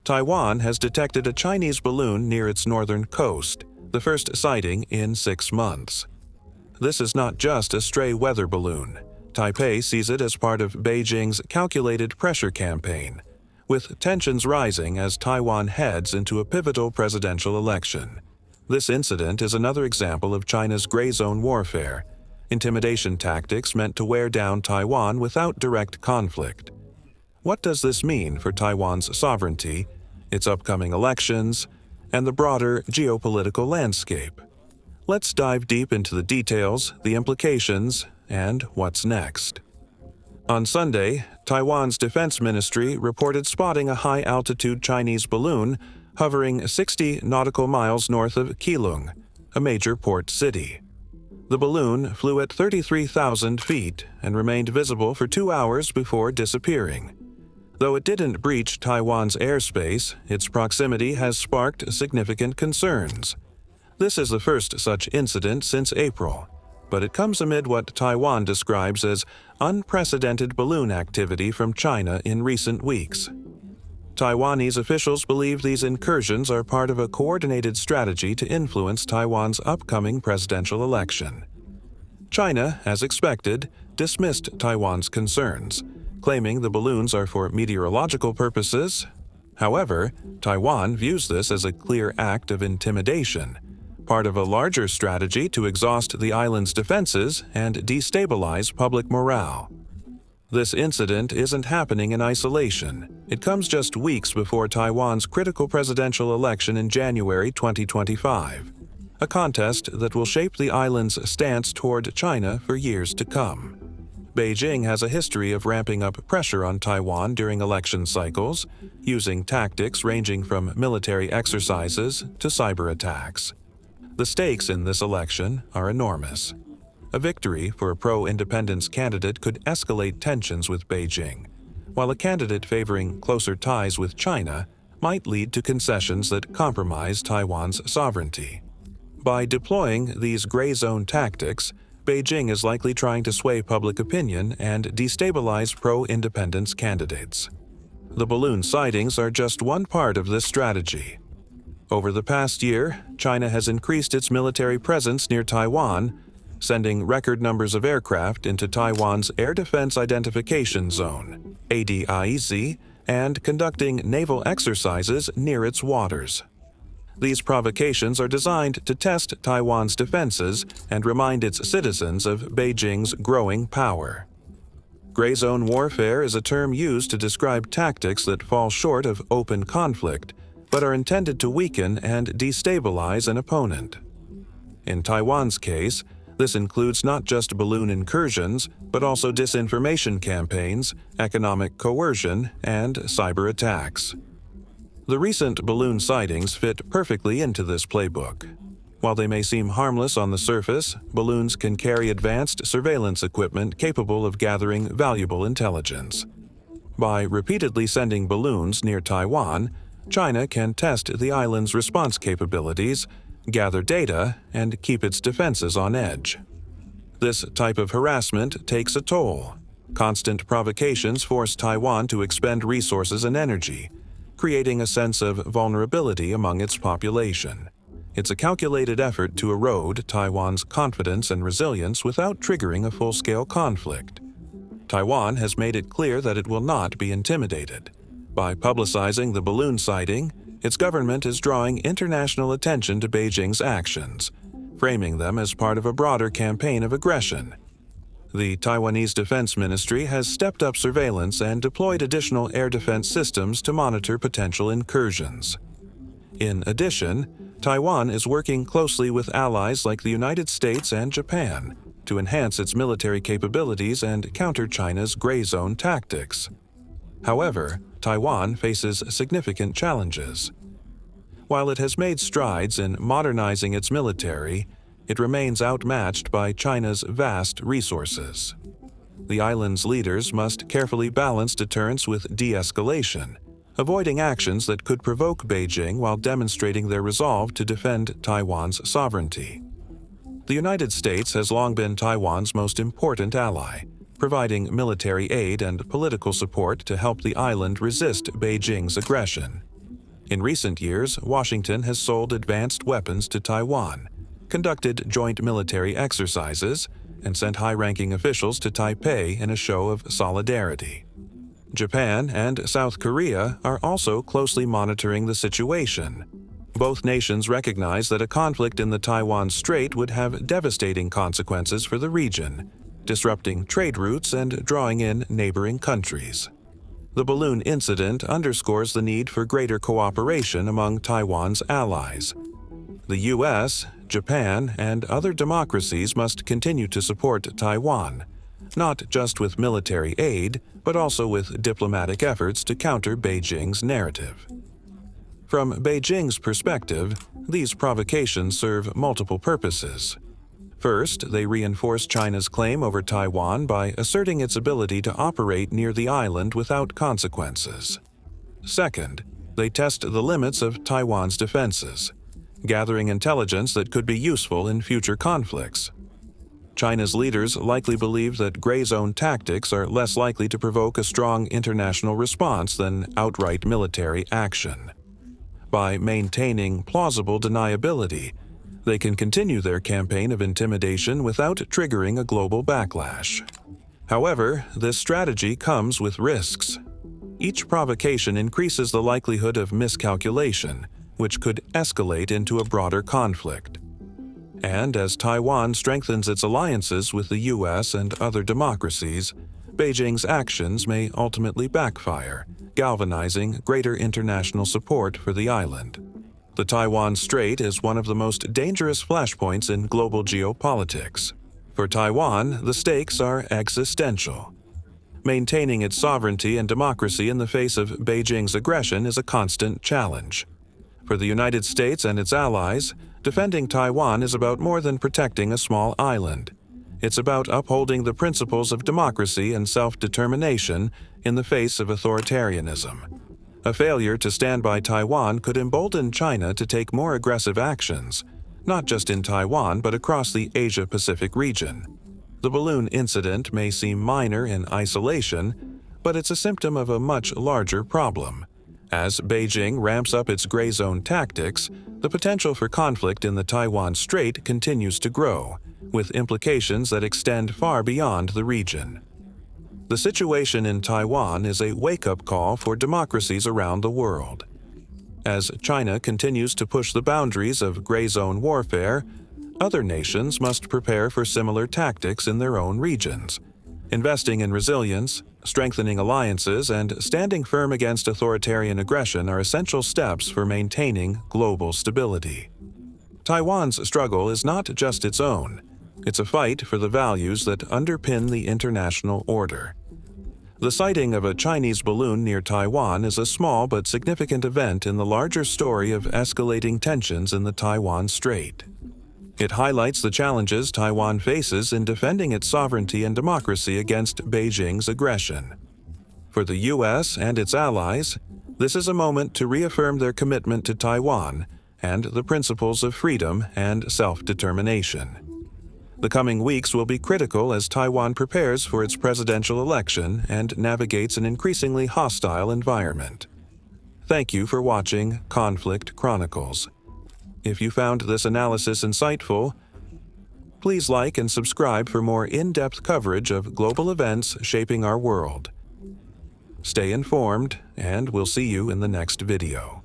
Taiwan has detected a Chinese balloon near its northern coast, the first sighting in 6 months. This is not just a stray weather balloon. Taipei sees it as part of Beijing's calculated pressure campaign, with tensions rising as Taiwan heads into a pivotal presidential election. This incident is another example of China's gray zone warfare, intimidation tactics meant to wear down Taiwan without direct conflict. What does this mean for Taiwan's sovereignty, its upcoming elections, and the broader geopolitical landscape? Let's dive deep into the details, the implications, and what's next. On Sunday, Taiwan's defense ministry reported spotting a high-altitude Chinese balloon hovering 60 nautical miles north of Keelung, a major port city. The balloon flew at 33,000 feet and remained visible for 2 hours before disappearing. Though it didn't breach Taiwan's airspace, its proximity has sparked significant concerns. This is the first such incident since April, but it comes amid what Taiwan describes as unprecedented balloon activity from China in recent weeks. Taiwanese officials believe these incursions are part of a coordinated strategy to influence Taiwan's upcoming presidential election. China, as expected, dismissed Taiwan's concerns, claiming the balloons are for meteorological purposes. However, Taiwan views this as a clear act of intimidation, part of a larger strategy to exhaust the island's defenses and destabilize public morale. This incident isn't happening in isolation. It comes just weeks before Taiwan's critical presidential election in January 2025, a contest that will shape the island's stance toward China for years to come. Beijing has a history of ramping up pressure on Taiwan during election cycles, using tactics ranging from military exercises to cyber attacks. The stakes in this election are enormous. A victory for a pro-independence candidate could escalate tensions with Beijing, while a candidate favoring closer ties with China might lead to concessions that compromise Taiwan's sovereignty. By deploying these gray zone tactics, Beijing is likely trying to sway public opinion and destabilize pro-independence candidates. The balloon sightings are just one part of this strategy. Over the past year, China has increased its military presence near Taiwan, sending record numbers of aircraft into Taiwan's Air Defense Identification Zone, ADIZ, and conducting naval exercises near its waters. These provocations are designed to test Taiwan's defenses and remind its citizens of Beijing's growing power. Gray zone warfare is a term used to describe tactics that fall short of open conflict, but are intended to weaken and destabilize an opponent. In Taiwan's case, this includes not just balloon incursions, but also disinformation campaigns, economic coercion, and cyber attacks. The recent balloon sightings fit perfectly into this playbook. While they may seem harmless on the surface, balloons can carry advanced surveillance equipment capable of gathering valuable intelligence. By repeatedly sending balloons near Taiwan, China can test the island's response capabilities, gather data, and keep its defenses on edge. This type of harassment takes a toll. Constant provocations force Taiwan to expend resources and energy, creating a sense of vulnerability among its population. It's a calculated effort to erode Taiwan's confidence and resilience without triggering a full-scale conflict. Taiwan has made it clear that it will not be intimidated. By publicizing the balloon sighting, its government is drawing international attention to Beijing's actions, framing them as part of a broader campaign of aggression. The Taiwanese Defense Ministry has stepped up surveillance and deployed additional air defense systems to monitor potential incursions. In addition, Taiwan is working closely with allies like the United States and Japan to enhance its military capabilities and counter China's gray zone tactics. However, Taiwan faces significant challenges. While it has made strides in modernizing its military, it remains outmatched by China's vast resources. The island's leaders must carefully balance deterrence with de-escalation, avoiding actions that could provoke Beijing while demonstrating their resolve to defend Taiwan's sovereignty. The United States has long been Taiwan's most important ally, providing military aid and political support to help the island resist Beijing's aggression. In recent years, Washington has sold advanced weapons to Taiwan, conducted joint military exercises, and sent high-ranking officials to Taipei in a show of solidarity. Japan and South Korea are also closely monitoring the situation. Both nations recognize that a conflict in the Taiwan Strait would have devastating consequences for the region, disrupting trade routes and drawing in neighboring countries. The balloon incident underscores the need for greater cooperation among Taiwan's allies. The U.S., Japan, and other democracies must continue to support Taiwan, not just with military aid, but also with diplomatic efforts to counter Beijing's narrative. From Beijing's perspective, these provocations serve multiple purposes. First, they reinforce China's claim over Taiwan by asserting its ability to operate near the island without consequences. Second, they test the limits of Taiwan's defenses, gathering intelligence that could be useful in future conflicts. China's leaders likely believe that gray zone tactics are less likely to provoke a strong international response than outright military action. By maintaining plausible deniability, they can continue their campaign of intimidation without triggering a global backlash. However, this strategy comes with risks. Each provocation increases the likelihood of miscalculation, which could escalate into a broader conflict. And as Taiwan strengthens its alliances with the U.S. and other democracies, Beijing's actions may ultimately backfire, galvanizing greater international support for the island. The Taiwan Strait is one of the most dangerous flashpoints in global geopolitics. For Taiwan, the stakes are existential. Maintaining its sovereignty and democracy in the face of Beijing's aggression is a constant challenge. For the United States and its allies, defending Taiwan is about more than protecting a small island. It's about upholding the principles of democracy and self-determination in the face of authoritarianism. A failure to stand by Taiwan could embolden China to take more aggressive actions, not just in Taiwan but across the Asia-Pacific region. The balloon incident may seem minor in isolation, but it's a symptom of a much larger problem. As Beijing ramps up its gray zone tactics, the potential for conflict in the Taiwan Strait continues to grow, with implications that extend far beyond the region. The situation in Taiwan is a wake-up call for democracies around the world. As China continues to push the boundaries of gray zone warfare, other nations must prepare for similar tactics in their own regions. Investing in resilience, strengthening alliances, and standing firm against authoritarian aggression are essential steps for maintaining global stability. Taiwan's struggle is not just its own. It's a fight for the values that underpin the international order. The sighting of a Chinese balloon near Taiwan is a small but significant event in the larger story of escalating tensions in the Taiwan Strait. It highlights the challenges Taiwan faces in defending its sovereignty and democracy against Beijing's aggression. For the U.S. and its allies, this is a moment to reaffirm their commitment to Taiwan and the principles of freedom and self-determination. The coming weeks will be critical as Taiwan prepares for its presidential election and navigates an increasingly hostile environment. Thank you for watching Conflict Chronicles. If you found this analysis insightful, please like and subscribe for more in-depth coverage of global events shaping our world. Stay informed, and we'll see you in the next video.